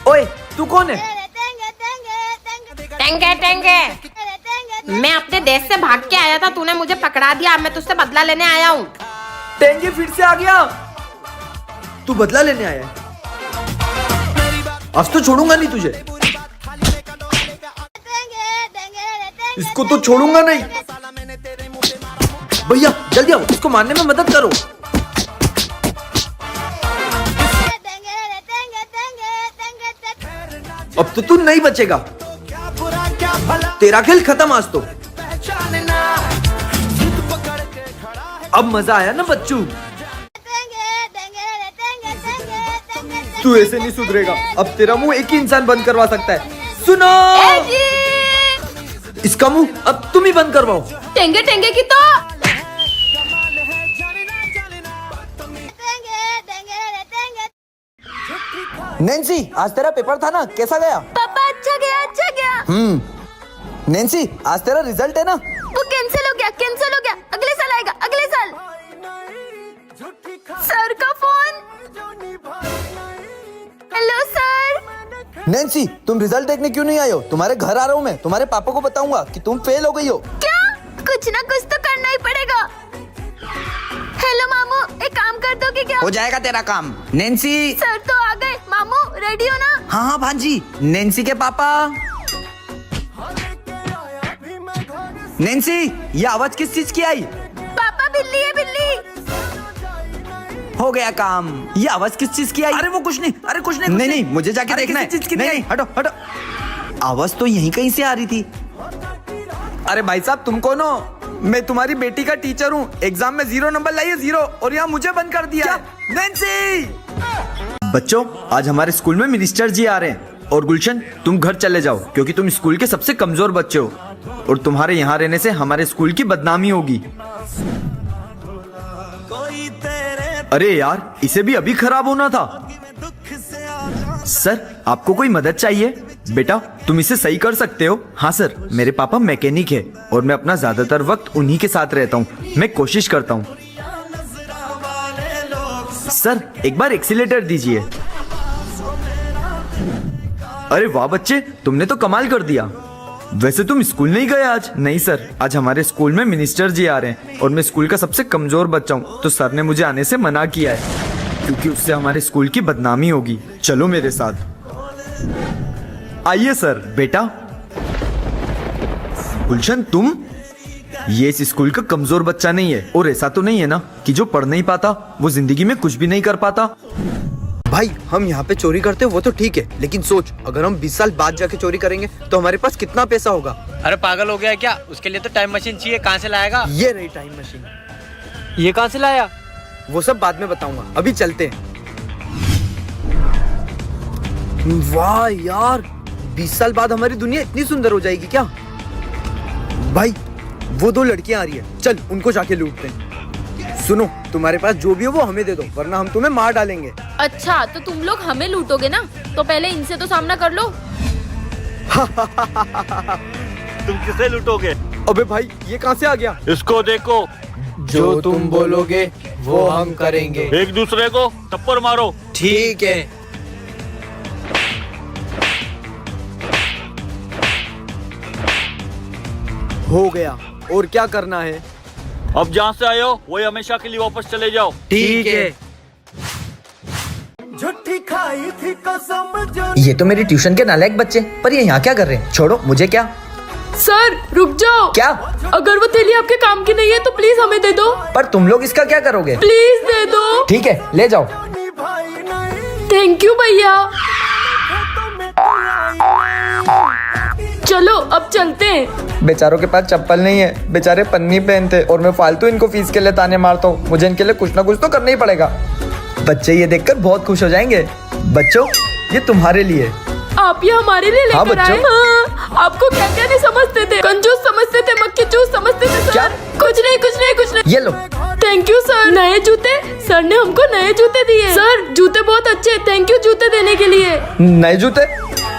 ओए तू कौन है? टेंगे टेंगे, मैं अपने देश से भाग के आया था, तूने मुझे पकड़ा दिया, मैं तुझसे बदला लेने आया हूँ। टेंगे फिर से आ गया। तू बदला लेने आया है? आज तो छोड़ूंगा नहीं तुझे। इसको तो छोड़ूंगा नहीं। भैया जल्दी आओ, इसको मारने में मदद करो। अब तो तू नहीं बचेगा, तेरा खेल खत्म आज तो। अब मजा आया ना बच्चू? तू ऐसे नहीं सुधरेगा, अब तेरा मुंह एक ही इंसान बंद करवा सकता है। सुनो, इसका मुंह अब तुम ही बंद करवाओ। टेंगे टेंगे की तो नैन्सी, आज तेरा पेपर था ना, कैसा गया? पापा अच्छा गया, अच्छा गया। नैन्सी, आज तेरा रिजल्ट है ना? वो कैंसिल हो गया, कैंसिल हो गया, अगले साल आएगा, अगले साल। सर का फोन। Hello sir. नैन्सी, तुम रिजल्ट देखने क्यों नहीं आए हो? तुम्हारे घर आ रहा हूँ मैं, तुम्हारे पापा को बताऊंगा कि तुम फेल हो गई हो। क्या? कुछ ना कुछ तो करना ही पड़ेगा। हेलो मामू, एक काम कर दोगे क्या? हो जाएगा तेरा काम। नैन्सी। सर तो आ गए। मामू रेडी हो ना? हाँ हाँ भांजी। नैन्सी के पापा। नैन्सी, ये आवाज किस चीज की आई? पापा बिल्ली है, बिल्ली। हो गया काम। ये आवाज किस चीज की आई? अरे वो कुछ नहीं, अरे कुछ नहीं, नहीं मुझे जाके देखना है। चीज की नहीं, हटो हटो। आवाज तो यहीं कहीं से आ रही थी। अरे भाई साहब, तुम कौन हो? मैं तुम्हारी बेटी का टीचर हूँ। एग्जाम में 0 नंबर लाई है, 0, और यहाँ मुझे बंद कर दिया है। नैन्सी! बच्चों, आज हमारे स्कूल में मिनिस्टर जी आ रहे हैं। और गुलशन, तुम घर चले जाओ, क्योंकि तुम स्कूल के सबसे कमजोर बच्चे हो, और तुम्हारे यहाँ रहने से हमारे स्कूल की बदनामी होगी। अरे यार, इसे भी अभी खराब होना था। सर, आपको कोई मदद चाहिए? बेटा, तुम इसे सही कर सकते हो? हाँ सर, मेरे पापा मैकेनिक है और मैं अपना ज्यादातर वक्त उन्हीं के साथ रहता हूँ। मैं कोशिश करता हूँ। सर, एक बार एक्सीलेटर दीजिए। अरे वाह बच्चे, तुमने तो कमाल कर दिया। वैसे तुम स्कूल नहीं गए आज? नहीं सर, आज हमारे स्कूल में मिनिस्टर जी आ रहे हैं और मैं स्कूल का सबसे कमजोर बच्चा हूँ, तो सर ने मुझे आने से मना किया है, क्योंकि उससे हमारे स्कूल की बदनामी होगी। चलो मेरे साथ। आइए सर। बेटा गुलशन, तुम? ये इस स्कूल का कमजोर बच्चा नहीं है, और ऐसा तो नहीं है ना कि जो पढ़ नहीं पाता वो जिंदगी में कुछ भी नहीं कर पाता। भाई, हम यहाँ पे चोरी करते हैं वो तो ठीक है, लेकिन सोच, अगर हम 20 साल बाद जाके चोरी करेंगे तो हमारे पास कितना पैसा होगा? अरे पागल हो गया क्या? उसके लिए तो टाइम मशीन चाहिए, कहाँ से लाएगा? ये रही टाइम मशीन। ये कहाँ से लाया? वो सब बाद में बताऊंगा, अभी चलते हैं। वाह यार, 20 साल बाद हमारी दुनिया इतनी सुंदर हो जाएगी क्या? भाई, वो 2 लड़कियां आ रही है, चल उनको जाके लूटते हैं। सुनो, तुम्हारे पास जो भी हो वो हमें दे दो, वरना हम तुम्हें मार डालेंगे। अच्छा, तो तुम लोग हमें लूटोगे ना? तो पहले इनसे तो सामना कर लो। तुम किसे लूटोगे? अबे भाई, ये कहाँ से आ गया? इसको देखो। जो तुम बोलोगे वो हम करेंगे। एक दूसरे को थप्पड़ मारो। ठीक है। हो गया, और क्या करना है? अब जहाँ से आए हो वही हमेशा के लिए वापस चले जाओ। ठीक है। झूठी खाई थी कसम जो। ये तो मेरी ट्यूशन के नालायक बच्चे, पर ये यहाँ क्या कर रहे हैं? छोड़ो, मुझे क्या। सर रुक जाओ। क्या? अगर वो थैली आपके काम की नहीं है तो प्लीज हमें दे दो। पर तुम लोग इसका क्या करोगे? प्लीज दे दो। ठीक है, ले जाओ। थैंक यू भैया। चलो अब चलते हैं। बेचारों के पास चप्पल नहीं है, बेचारे पन्नी पहनते, और मैं फालतू इनको फीस के लिए ताने मारता हूँ। मुझे इनके लिए कुछ ना कुछ तो करना ही पड़ेगा। बच्चे ये देखकर बहुत खुश हो जाएंगे। बच्चों, ये तुम्हारे लिए। आप ये हमारे लिए हाँ, लेकर आए? हाँ, आपको क्या क्या नहीं समझते थे? कंजूस समझते थे, मक्खी चूस समझते थे सर। क्या? कुछ नहीं कुछ नहीं कुछ नहीं। ये लो। Thank you sir. नए जूते? सर ने हमको नए जूते दिए। सर जूते बहुत अच्छे, थैंक यू जूते देने के लिए। नए जूते?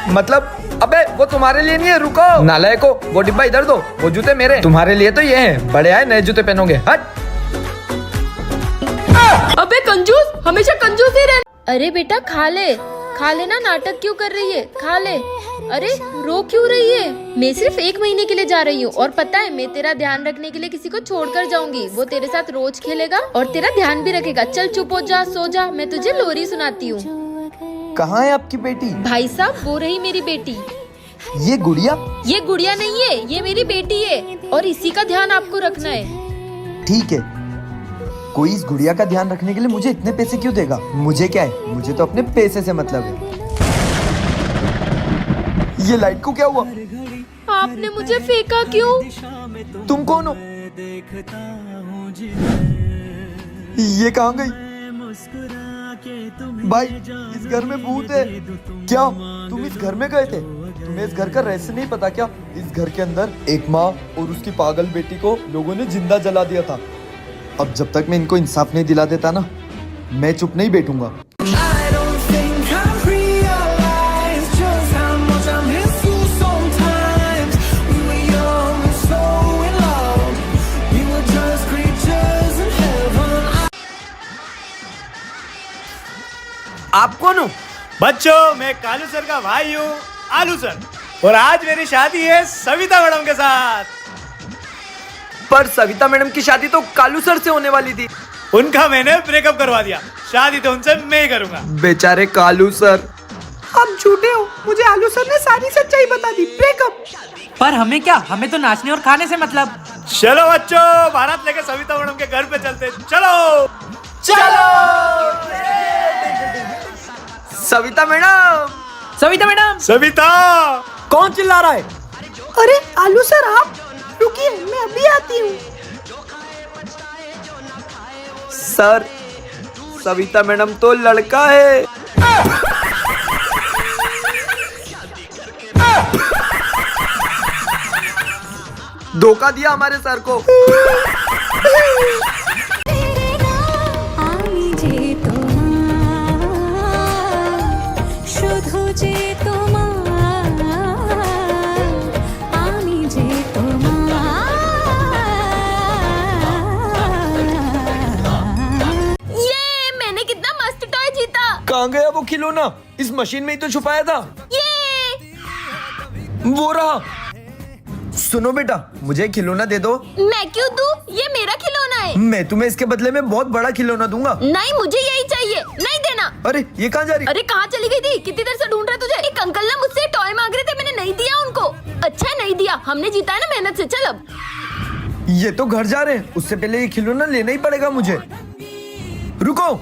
मतलब? अबे वो तुम्हारे लिए नहीं है, रुको। नालायको, वो डिब्बा इधर दो, वो जूते मेरे। तुम्हारे लिए तो ये हैं, बड़े आए नए जूते पहनोगे। हट। अबे कंजूस, हमेशा कंजूस ही रहना। अरे बेटा खा ले, खा लेना, नाटक क्यों कर रही है, खा ले। अरे रो क्यों रही है? मैं सिर्फ 1 महीने के लिए जा रही हूँ और पता है मैं तेरा ध्यान रखने के लिए किसी को छोड़कर जाऊंगी। वो तेरे साथ रोज खेलेगा और तेरा ध्यान भी रखेगा। चल चुप हो जा, सो जा, मैं तुझे लोरी सुनाती हूँ। कहाँ है आपकी बेटी? भाई साहब वो रही मेरी बेटी। ये गुड़िया? ये गुड़िया नहीं है, ये मेरी बेटी है और इसी का ध्यान आपको रखना है। ठीक है, कोई इस गुड़िया का ध्यान रखने के लिए मुझे इतने पैसे क्यों देगा? मुझे क्या है, मुझे तो अपने पैसे से मतलब है। ये लाइट को क्या हुआ? आपने मुझे फेंका क्यों? तुम कौन हो? ये कहाँ गई? भाई इस घर में भूत है क्या? तुम इस घर में गए थे? तुम्हें इस घर का रहस्य नहीं पता क्या? इस घर के अंदर एक माँ और उसकी पागल बेटी को लोगों ने जिंदा जला दिया था। अब जब तक मैं इनको इंसाफ नहीं दिला देता ना, मैं चुप नहीं बैठूंगा। आप कौन हो? बच्चों, मैं कालू सर का भाई हूँ, आलू सर, और आज मेरी शादी है सविता मैडम के साथ। पर सविता मैडम की शादी तो कालू सर से होने वाली थी। उनका मैंने ब्रेकअप करवा दिया, शादी तो उनसे मैं ही करूंगा। बेचारे कालू सर। आप झूठे हो, मुझे आलू सर ने सारी सच्चाई बता दी। ब्रेकअप। पर हमें क्या, हमें तो नाचने और खाने से मतलब। चलो बच्चों, बारात लेके सविता मैडम के घर पे चलते। चलो सविता मैडम, सविता मैडम, सविता। कौन चिल्ला रहा है? अरे आलू सर आप रुकिए, मैं अभी आती हूँ। सर, सविता मैडम तो लड़का है। धोखा दिया हमारे सर को। कहाँ गया वो खिलौना? इस मशीन में ही तो छुपाया था। वो रहा। सुनो बेटा, मुझे खिलौना दे दो। मैं क्यों दूं? ये मेरा खिलौना है। मैं तुम्हें इसके बदले में बहुत बड़ा खिलौना दूंगा। नहीं, मुझे यही चाहिए। नहीं देना। अरे ये कहाँ जा रही? अरे कहाँ चली गई थी? कितनी देर से ढूंढ रहे तुझे। एक अंकल ना मुझसे टॉय मांग रहे थे, मैंने नहीं दिया उनको। अच्छा नहीं दिया, हमने जीता है ना मेहनत से। चल अब। ये तो घर जा रहे हैं, उससे पहले ये खिलौना लेना ही पड़ेगा मुझे। रुको।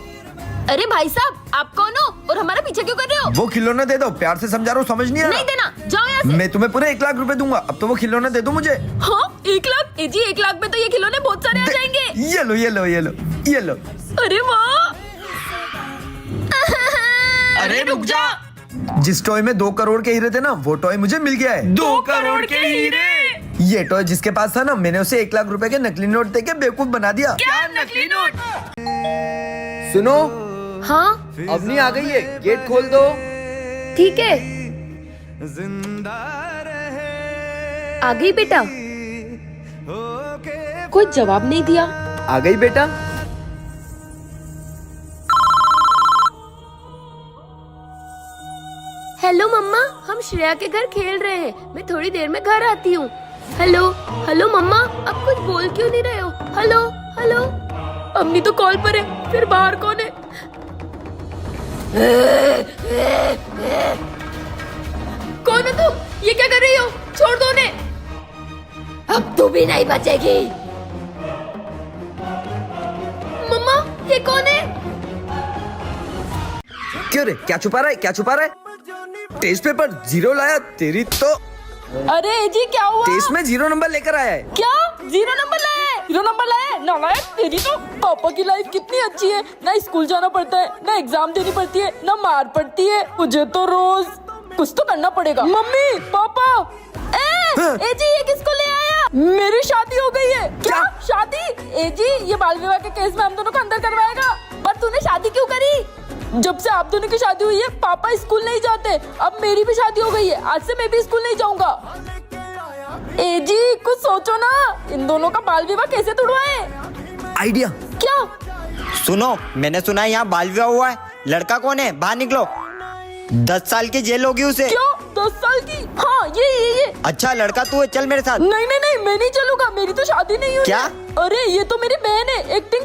अरे भाई साहब, आप कौन हो और हमारा पीछे क्यों कर रहे हो? वो खिलौना दे दो, प्यार से समझा रहा हूँ, समझ नहीं आ रहा? नहीं देना, जाओ यहाँ से। मैं तुम्हें पूरे 1 लाख रुपए दूंगा, अब तो वो खिलौना दे दो मुझे। हाँ 1 लाख? जी 1 लाख में तो ये खिलौने बहुत सारे आ जाएंगे। ये लो ये लो ये लो ये लो। अरे वाह। अरे रुक जा। जिस टॉय में 2 करोड़ के हीरे थे ना, वो टॉय मुझे मिल गया है। 2 करोड़ के हीरे? ये टॉय जिसके पास था ना, मैंने उसे 1 लाख रुपए के नकली नोट देके बेवकूफ बना दिया। क्या नकली नोट? सुनो। हाँ अवनी आ गई है, गेट खोल दो। ठीक है। आ गई बेटा। कोई जवाब नहीं दिया। आ गई बेटा। हेलो मम्मा, हम श्रेया के घर खेल रहे हैं, मैं थोड़ी देर में घर आती हूँ। हेलो हेलो मम्मा, आप कुछ बोल क्यों नहीं रहे हो? Hello hello. अम्मी तो कॉल पर है, फिर बाहर कौन है? कौन हो तुम? ये क्या कर रही हो? छोड़ दो उन्हें। अब तू भी नहीं बचेगी। मम्मा ये कौन है? क्यों रे, क्या छुपा रहा है, क्या छुपा रहा है? टेस्ट पेपर 0 लाया, तेरी तो। अरे जी क्या हुआ? टेस्ट में 0 नंबर लेकर आया है। क्या 0 नंबर लाया है? 0 नंबर लाया है? नालायक, तेरी तो। पापा की लाइफ कितनी अच्छी है, ना स्कूल जाना पड़ता है, ना एग्जाम देनी पड़ती है, ना मार पड़ती है। मुझे तो रोज कुछ तो करना पड़ेगा। Mummy papa. ए जी ये किसको ले आया? मेरी शादी हो गई है। क्या शादी? ए जी ये बाल विवाह के केस में हम दोनों को अंदर करवाएगा। पर तूने शादी क्यों करी? जब से आप दोनों की शादी हुई है पापा स्कूल नहीं जाते, अब मेरी भी शादी हो गई है, आज से मैं भी स्कूल नहीं जाऊंगा। ए जी कुछ सोचो ना, इन दोनों का बाल विवाह कैसे तुड़वाए? आइडिया। क्या? सुनो, मैंने सुना है यहाँ बाल विवाह हुआ है। लड़का कौन है? बाहर निकलो। 10 साल की जेल होगी उसे। क्यों 10 साल की? हाँ ये अच्छा लड़का तू चल मेरे साथ। नहीं मैं नहीं चलूंगा, मेरी तो शादी नहीं हुई। क्या? अरे ये तो मेरी बहन है, एक्टिंग